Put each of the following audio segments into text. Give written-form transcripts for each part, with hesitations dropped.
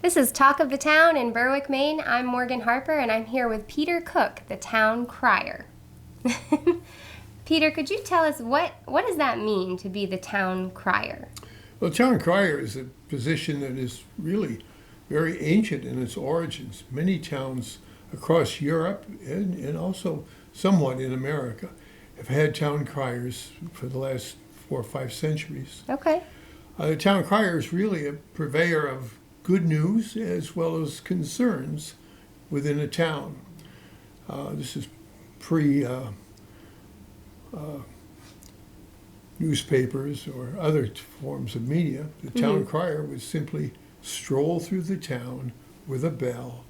This is Talk of the Town in Berwick, Maine. I'm Morgan Harper, and I'm here with Peter Cook, the town crier. Peter, could you tell us what does that mean to be the town crier? Well, town crier is a position that is really very ancient in its origins. Many towns across Europe and also somewhat in America have had town criers for the last 4 or 5 centuries. Okay. The town crier is really a purveyor of good news as well as concerns within a town. This is pre newspapers or other forms of media. The town crier would simply stroll through the town with a bell,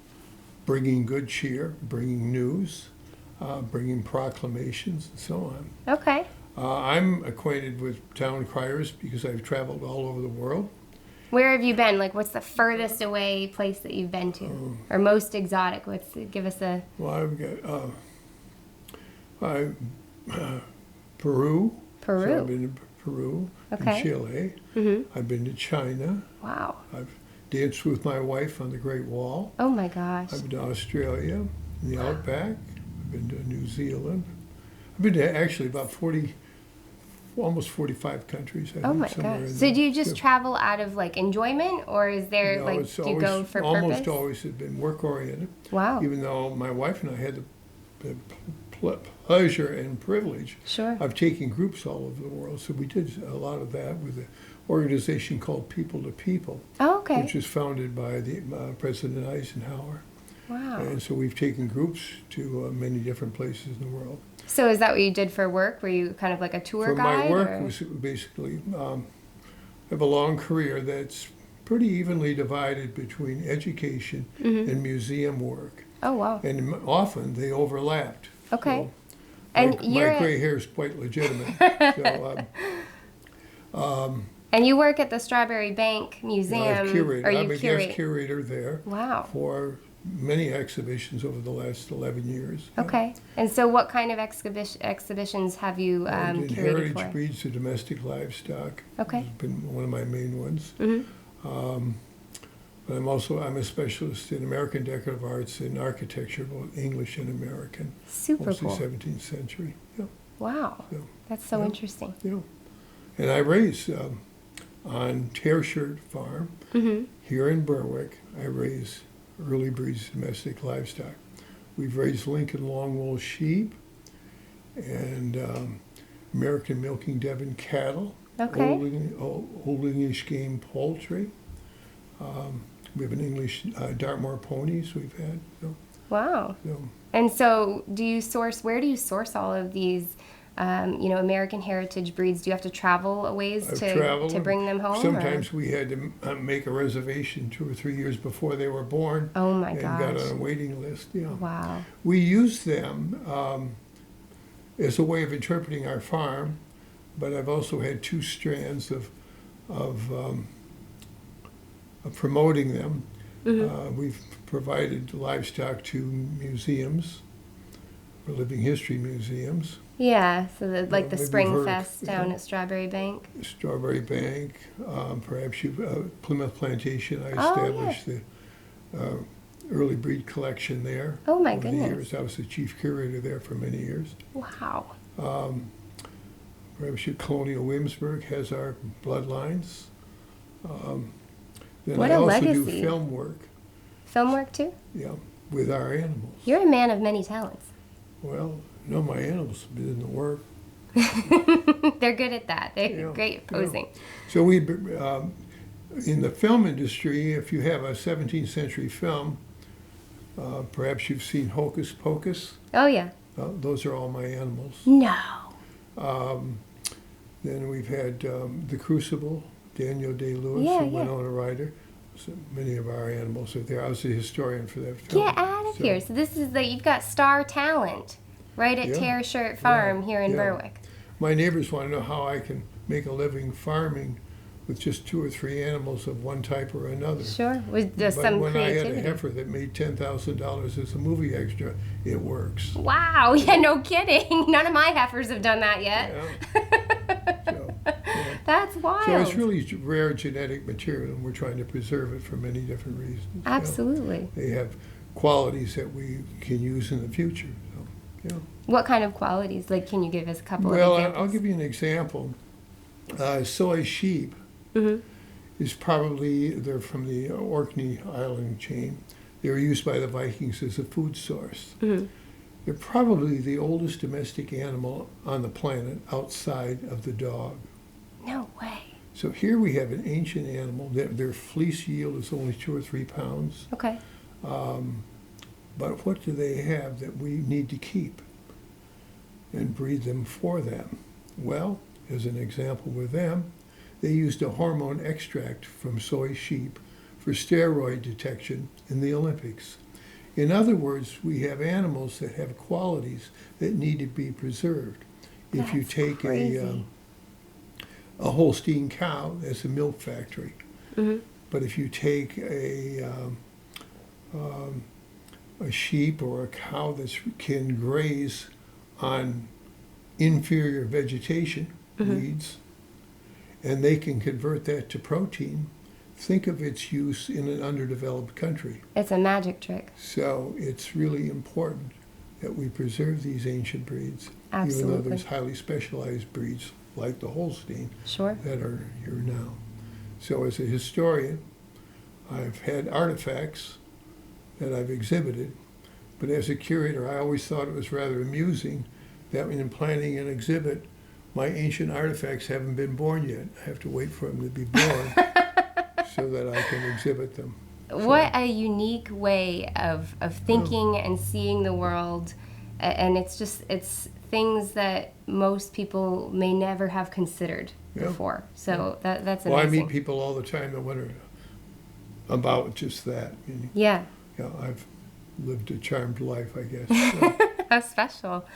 bringing good cheer, bringing news, bringing proclamations, and so on. Okay. I'm acquainted with town criers because I've traveled all over the world. Where have you been? Like, what's the furthest away place that you've been to? Or most exotic? Give us a... Well, I've got Peru. Peru. So I've been to Peru, Okay. and Chile. I've been to China. Wow. I've danced with my wife on the Great Wall. Oh my gosh. I've been to Australia, in the Outback. I've been to New Zealand. I've been to actually about almost 45 countries. I Oh think, my somewhere gosh. in So there. do you just Yeah. travel out of like enjoyment, or is there No, like it's do you go for almost purpose? always have been work oriented. Wow. Even though my wife and I had the pleasure and privilege Sure. of taking groups all over the world. So we did a lot of that with an organization called People to People, Oh, okay. which was founded by the President Eisenhower. Wow. And so we've taken groups to many different places in the world. So is that what you did for work? Were you kind of like a tour For guide? my work, or? it was basically, I have a long career that's pretty evenly divided between education and museum work. Oh, wow. And often they overlapped. Okay. So And my you're gray hair is quite legitimate. and you work at the Strawbery Banke Museum, or you I'm a curate? guest curator there Wow. for many exhibitions over the last 11 years. Okay. And so what kind of exhibitions have you I did curated heritage for? breeds of domestic livestock. Okay. Has been one of my main ones. Mm-hmm. But I'm a specialist in American decorative arts and architecture, both English and American. Super Mostly cool. 17th century. Yeah. Wow. Yeah. That's so Yeah. interesting. Yeah. And I raise on Tareshirt Farm here in Berwick. I raise early breeds domestic livestock. We've raised Lincoln long wool sheep and American Milking Devon cattle. Okay. Old English game poultry. We have an English Dartmoor ponies we've had. Wow. So, And so where do you source all of these, American heritage breeds? Do you have to travel a ways I've to traveled. bring them home? Sometimes we had to make a reservation 2 or 3 years before they were born. Oh my and got gosh. on a waiting list. Yeah. Wow. We use them as a way of interpreting our farm, but I've also had 2 strands of promoting them. We've provided livestock to museums, or living history museums. Yeah, so the Maybe Spring Berwick, Fest down at Strawbery Banke. Strawbery Banke, perhaps Plymouth Plantation. I Oh, established the early breed collection there. Oh my over the goodness. years. I was the chief curator there for many years. Wow. Perhaps Colonial Williamsburg has our bloodlines. Then What I a also do legacy. film work, Film work too? yeah, with our animals. You're a man of many talents. Well, no, my animals didn't work. They're good at that. They're Yeah, great at posing. So we, in the film industry, if you have a 17th century film, perhaps you've seen Hocus, Pocus. Oh yeah. Those are all my animals. No. Then we've had the Crucible, Daniel Day-Lewis Yeah, and yeah. Winona Ryder. So many of our animals are there. I was the historian for that film. Get out of So, here. So this is you've got star talent right at Yeah. Tareshirt Farm here in Yeah. Berwick. My neighbors want to know how I can make a living farming with just 2 or 3 animals of one type or another. Sure. With just But some when I had a creativity. heifer that made $10,000 as a movie extra, it works. Wow. Yeah, no kidding. None of my heifers have done that yet. Yeah. So, yeah. That's wild. So it's really rare genetic material, and we're trying to preserve it for many different reasons. Absolutely. They have qualities that we can use in the future. So, What kind of qualities? Like, can you give us a couple of well, examples? I'll give you an example. Soy sheep is probably, they're from the Orkney Island chain. They were used by the Vikings as a food source. They're probably the oldest domestic animal on the planet outside of the dog. No way. So here we have an ancient animal. Their fleece yield is only 2 or 3 pounds. Okay. But what do they have that we need to keep and breed them for them? Well, as an example with them, they used a hormone extract from soy sheep for steroid detection in the Olympics. In other words, we have animals that have qualities that need to be preserved. If you take a Holstein cow, that's a milk factory. But if you take a sheep or a cow that can graze on inferior vegetation, weeds, and they can convert that to protein, think of its use in an underdeveloped country. It's a magic trick. So it's really important that we preserve these ancient breeds, Absolutely. even though there's highly specialized breeds like the Holstein that are here now. So as a historian, I've had artifacts that I've exhibited, but as a curator, I always thought it was rather amusing that in planning an exhibit, my ancient artifacts haven't been born yet. I have to wait for them to be born so that I can exhibit them. What a unique way of thinking and seeing the world. And it's things that most people may never have considered before. So that's amazing. Well, I meet people all the time that wonder about just that. Yeah. I've lived a charmed life, I guess. So. How special.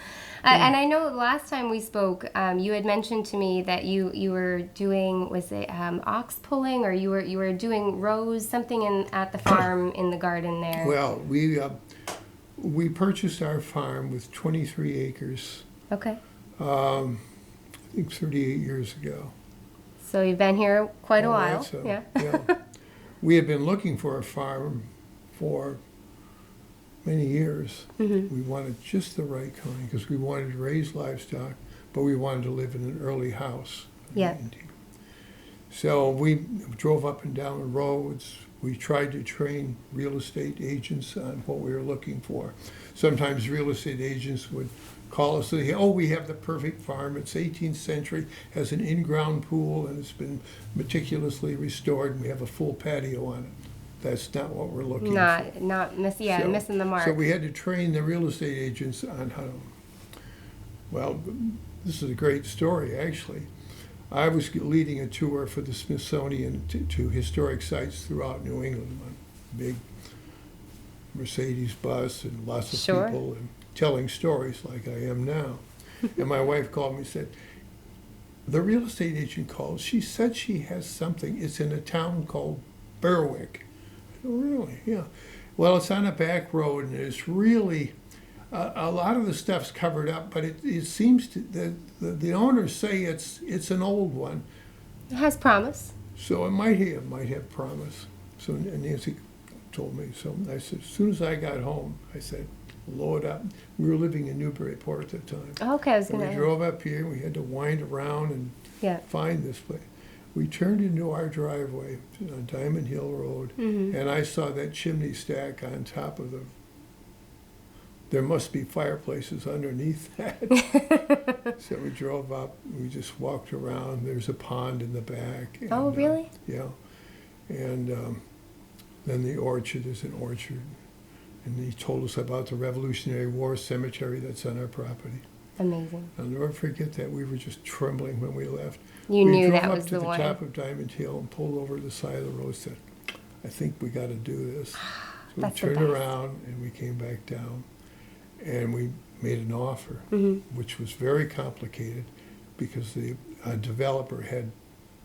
And I know the last time we spoke, you had mentioned to me that you were doing, was it ox pulling, or you were doing rows, something at the farm in the garden there? Well, we purchased our farm with 23 acres. Okay. I think 38 years ago. So you've been here quite a while. So, yeah. We had been looking for a farm for many years. We wanted just the right kind because we wanted to raise livestock, but we wanted to live in an early house. Yeah. So we drove up and down the roads. We tried to train real estate agents on what we were looking for. Sometimes real estate agents would call us and say, oh, we have the perfect farm. It's 18th century, has an in-ground pool, and it's been meticulously restored, and we have a full patio on it. That's not what we're looking for. Missing the mark. So we had to train the real estate agents on how to, well, this is a great story, actually. I was leading a tour for the Smithsonian to historic sites throughout New England, a big Mercedes bus and lots of people and telling stories like I am now. And my wife called me and said, the real estate agent called. She said she has something. It's in a town called Berwick. Oh, really? Yeah. Well, it's on a back road, and it's really a lot of the stuff's covered up, but it seems to the owners say it's an old one. It has promise. So it might have promise. So Nancy told me. So I said, as soon as I got home, I said, load up. We were living in Newburyport at the time. Okay, we drove up here. We had to wind around and find this place. We turned into our driveway on Diamond Hill Road, and I saw that chimney stack on top of there must be fireplaces underneath that. So we drove up, we just walked around. There's a pond in the back. And, oh, really? Yeah. And then the orchard, there's an orchard. And he told us about the Revolutionary War cemetery that's on our property. Amazing. I'll never forget that. We were just trembling when we left. You knew that was the one. We drove up to the top of Diamond Hill and pulled over to the side of the road and said, I think we got to do this. So we turned around and we came back down and we made an offer, which was very complicated because the developer had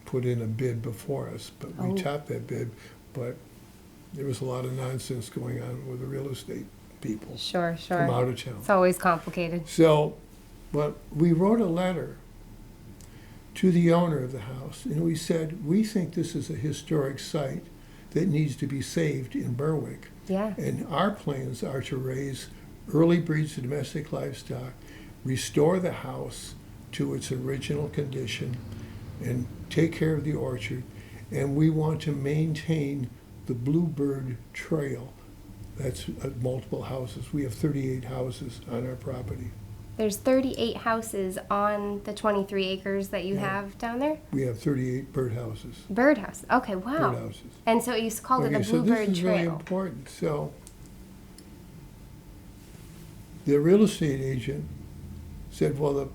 put in a bid before us, but we topped that bid, but there was a lot of nonsense going on with the real estate people from out of town. It's always complicated. So, but we wrote a letter to the owner of the house, and we said, we think this is a historic site that needs to be saved in Berwick. Yeah. And our plans are to raise early breeds of domestic livestock, restore the house to its original condition, and take care of the orchard. And we want to maintain the Bluebird Trail. That's multiple houses. We have 38 houses on our property. There's 38 houses on the 23 acres that you have down there? We have 38 birdhouses. Birdhouse. Okay, wow. Birdhouses. And so you called it the So Bluebird this is Trail. really important. So the real estate agent said, well,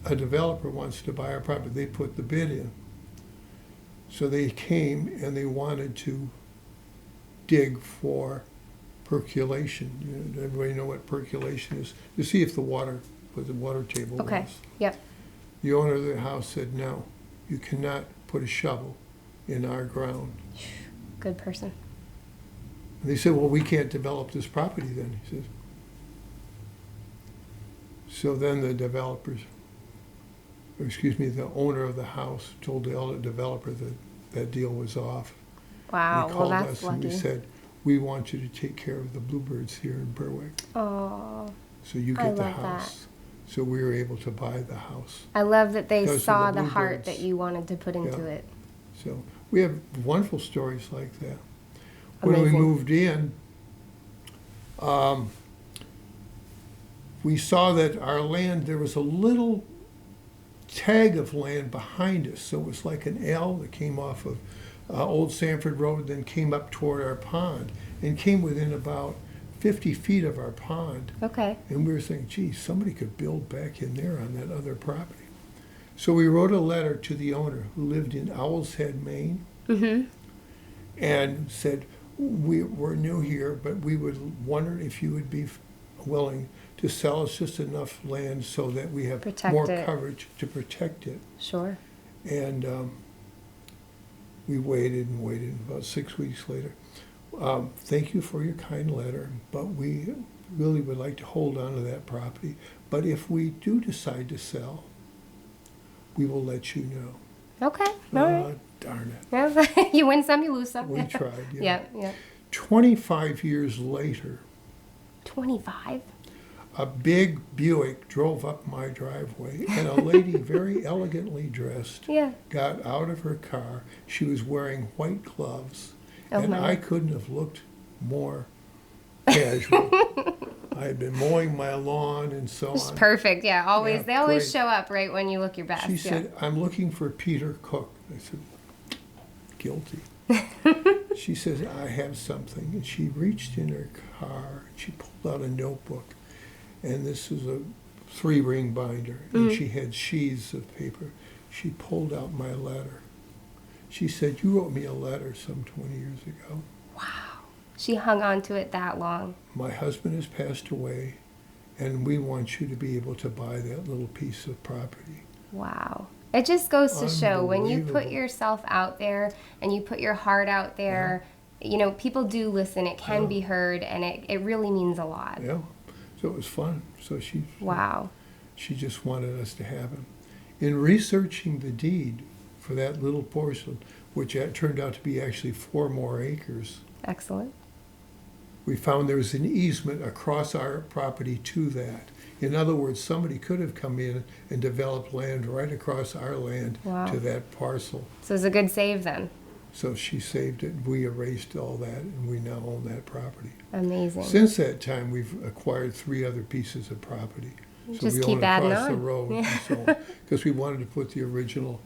a developer wants to buy our property. They put the bid in. So they came and they wanted to dig for percolation. You know, everybody know what percolation is? To see if what the water table Okay, was. yep. The owner of the house said, no, you cannot put a shovel in our ground. Good person. And they said, well, we can't develop this property then, he says. So then the the owner of the house told the other developer that that deal was off. Wow, He well called that's us and lucky. we said, we want you to take care of the bluebirds here in Berwick. Oh, So you I get the love that. house. So we were able to buy the house. I love that they Because of saw the the heart bluebirds. that you wanted to put into Yeah. it. So we have wonderful stories like that. When we Amazing. moved in, we saw that our land, there was a little tag of land behind us. So it was like an L that came off of Old Sanford Road, then came up toward our pond and came within about 50 feet of our pond. Okay. And we were saying, geez, somebody could build back in there on that other property. So we wrote a letter to the owner who lived in Owl's Head, Maine, Mm-hmm. and said, we're new here, but we would wonder if you would be willing to sell us just enough land so that we have Protect more it. coverage to protect it. Sure. And we waited and waited. About 6 weeks later, thank you for your kind letter, but we really would like to hold on to that property. But if we do decide to sell, we will let you know. Okay. All right. Darn it. Yeah. You win some, you lose some. We tried. Yeah, yeah. 25 years later, 25? a big Buick drove up my driveway, and a lady very elegantly dressed Yeah. got out of her car. She was wearing white gloves, Oh, and my. I couldn't have looked more casual. I had been mowing my lawn and so It's on. perfect. Yeah, always. Yeah, they always great. show up right when you look your best. She yeah. said, I'm looking for Peter Cook. I said, guilty. She says, I have something. And she reached in her car, and she pulled out a notebook. And this was a 3-ring binder, and she had sheaths of paper. She pulled out my letter. She said, you wrote me a letter some 20 years ago. She hung on to it that long. My husband has passed away, and we want you to be able to buy that little piece of property. Wow. It just goes to show when you put Unbelievable. yourself out there and you put your heart out there, you know, people do listen. It can Yeah. be heard, and it really means a lot. Yeah, so it was fun. So Wow. she just wanted us to have him. In researching the deed for that little portion, which turned out to be actually 4 more acres, Excellent. we found there was an easement across our property to that. In other words, somebody could have come in and developed land right across our land Wow. to that parcel. So it's a good save then. So she saved it, we erased all that, and we now own that property. Amazing. Since that time, we've acquired 3 other pieces of property. So Just we keep own adding across the on. road Yeah. and so on, because we wanted to put the original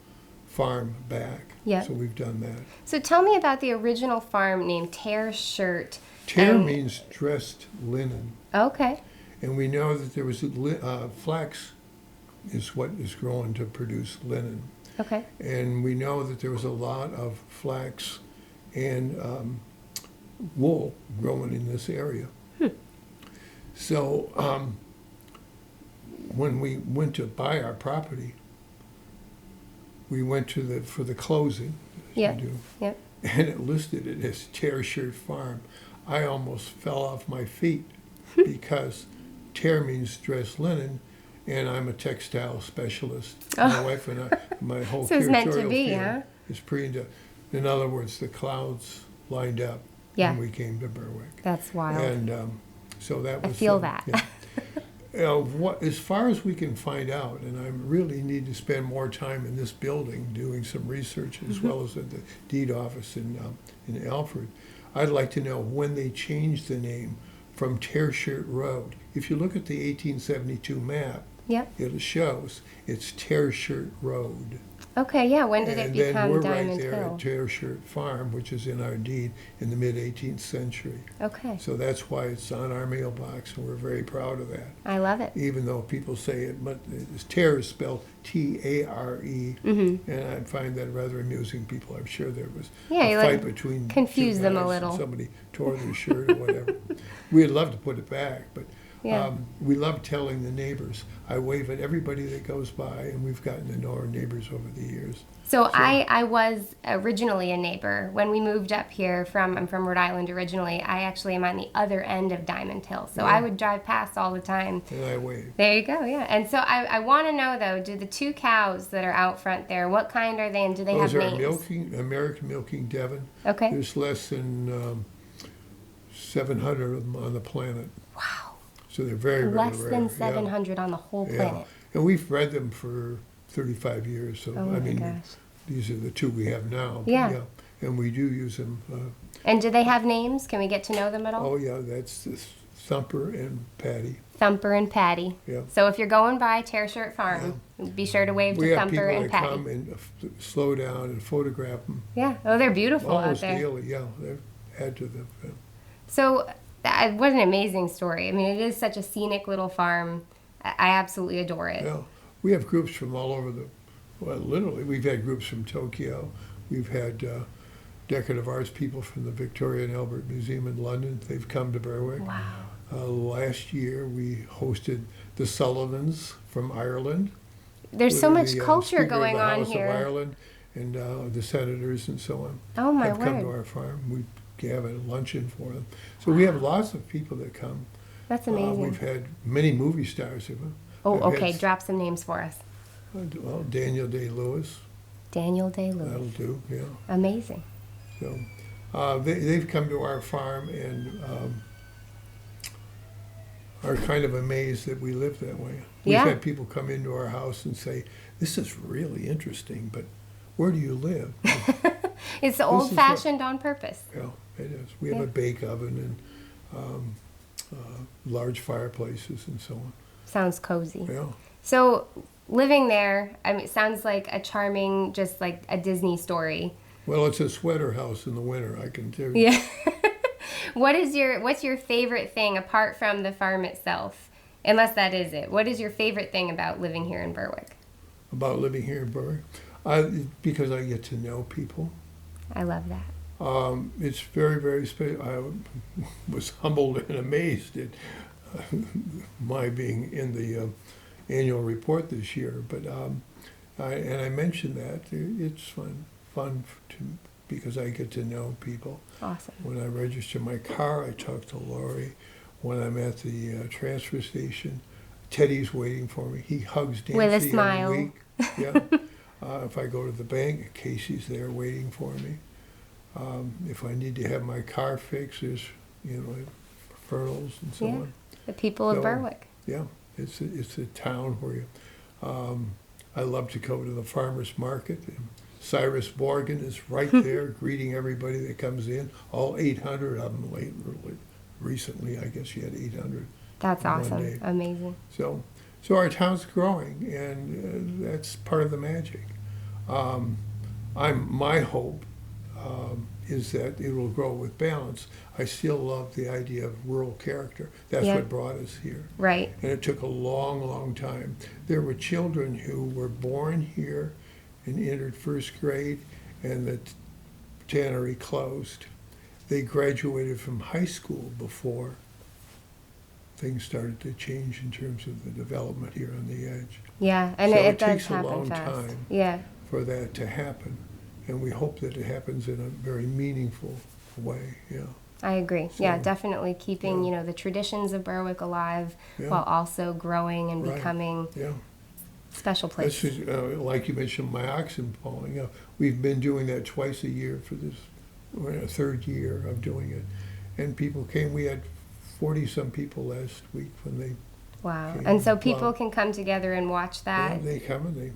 farm back. Yeah. So we've done that. So tell me about the original farm named Tareshirt. Tear And- means dressed linen. Okay. And we know that there was flax is what is grown to produce linen. Okay. And we know that there was a lot of flax and wool growing in this area. So when we went to buy our property, we went to for the closing, as Yeah. you do, Yep. and it listed it as Tareshirt Farm. I almost fell off my feet because tear means dressed linen, and I'm a textile specialist. Oh. My wife and I, my whole So it's meant to curatorial be, field huh? is in other words, the clouds lined up Yeah. when we came to Berwick. That's wild. And so that was. I feel that. Yeah. As far as we can find out, and I really need to spend more time in this building doing some research as well as at the deed office in Alfred. I'd like to know when they changed the name from Tareshirt Road. If you look at the 1872 map, Yep. it shows it's Tareshirt Road. Okay, yeah. When did it And become then we're Diamond right there Hill? at Tareshirt Farm, which is in our deed in the mid-18th century. Okay. So that's why it's on our mailbox, and we're very proud of that. I love it. Even though people say it, but Tare is spelled T-A-R-E, Mm-hmm. and I find that rather amusing. People, I'm sure there was Yeah, a you fight like between confuse two them a guys and little. somebody tore their shirt or whatever. We'd love to put it back, but Yeah. we love telling the neighbors. I wave at everybody that goes by, and we've gotten to know our neighbors over the years. So I was originally a neighbor. When we moved up here I'm from Rhode Island originally, I actually am on the other end of Diamond Hill. So I would drive past all the time. And I wave. There you go, yeah. And so I want to know, though, do the two cows that are out front there, what kind are they, and do they Those have are names? American Milking Devon. Okay. There's less than 700 of them on the planet. Wow. So they're very, very Less rare. than 700 on the whole planet. And we've bred them for 35 years. So, Oh I my mean, gosh. these are the two we have now. but Yeah. And we do use them. And do they have names? Can we get to know them at all? Oh, yeah, that's this Thumper and Patty. Thumper and Patty. Yeah. So if you're going by Tareshirt Farm, be sure to wave We to have people Thumper and that Patty. come and slow down and photograph them Yeah. Oh, they're beautiful out almost there. daily. Yeah, they add to the. So what an amazing story. I mean, it is such a scenic little farm. I absolutely adore it. Yeah, we have groups from all over literally, we've had groups from Tokyo. We've had decorative arts people from the Victoria and Albert Museum in London. They've come to Berwick. Wow. Last year, we hosted the Sullivans from Ireland. There's so with much the, culture Speaker of going the on House here. of Ireland and the senators and so on. Oh, my have come to word. our farm. We have a luncheon for them. So we have lots of people that come. That's amazing. We've had many movie stars. Oh, I've okay. had, Drop some names for us. well, Daniel Day-Lewis. Daniel Day-Lewis. That'll do, yeah. Amazing. So they've come to our farm and are kind of amazed that we live that way. We've Yeah. had people come into our house and say, "This is really interesting, but where do you live?" It's old-fashioned on purpose. Yeah, it is. We have Yeah. a bake oven and large fireplaces and so on. Sounds cozy. Yeah. So living there, I mean, it sounds like a charming, just like a Disney story. Well, it's a sweater house in the winter, I can tell you. Yeah. What's your favorite thing apart from the farm itself? Unless that is it. What is your favorite thing about living here in Berwick? About living here in Berwick, because I get to know people. I love that. It's very, very special. I was humbled and amazed at my being in the annual report this year. But I mentioned that it's fun because I get to know people. Awesome. When I register my car, I talk to Lori. When I'm at the transfer station, Teddy's waiting for me. He hugs Nancy With a smile. every week. Yeah. If I go to the bank, Casey's there waiting for me. If I need to have my car fixed, there's referrals and so Yeah. on. The people of So, Berwick. Yeah, it's a town where I love to go to the farmers market. And Cyrus Morgan is right there greeting everybody that comes in. All 800 of them recently, I guess she had 800. That's in one awesome. day. Amazing. So our town's growing, and that's part of the magic. My hope is that it will grow with balance. I still love the idea of rural character. That's Yeah. what brought us here. Right. And it took a long, long time. There were children who were born here and entered first grade, and the tannery closed. They graduated from high school before things started to change in terms of the development here on the edge. Yeah, and So it it does takes a happen long fast. time. Yeah. For that to happen. And we hope that it happens in a very meaningful way, yeah. I agree. Yeah, So, definitely keeping, yeah. the traditions of Berwick alive Yeah. while also growing and Right. becoming Yeah. special That's place. just, like you mentioned, my oxen pulling. We've been doing that twice a year for this. We're in a third year of doing it, and people came. We had 40-some people last week when they. Wow. Okay, And so people well, can come together and watch Yeah, that. they come and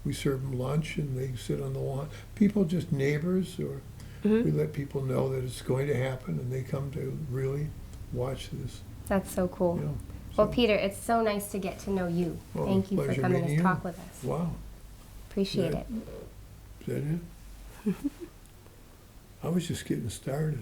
we serve them lunch and they sit on the lawn. People, just neighbors, or we let people know that it's going to happen, and they come to really watch this. That's so cool. You know, Well, so- Peter, it's so nice to get to know you. Well, Thank you for pleasure coming meeting to you. talk with us. Wow, Appreciate Yeah. it. is that it? I was just getting started.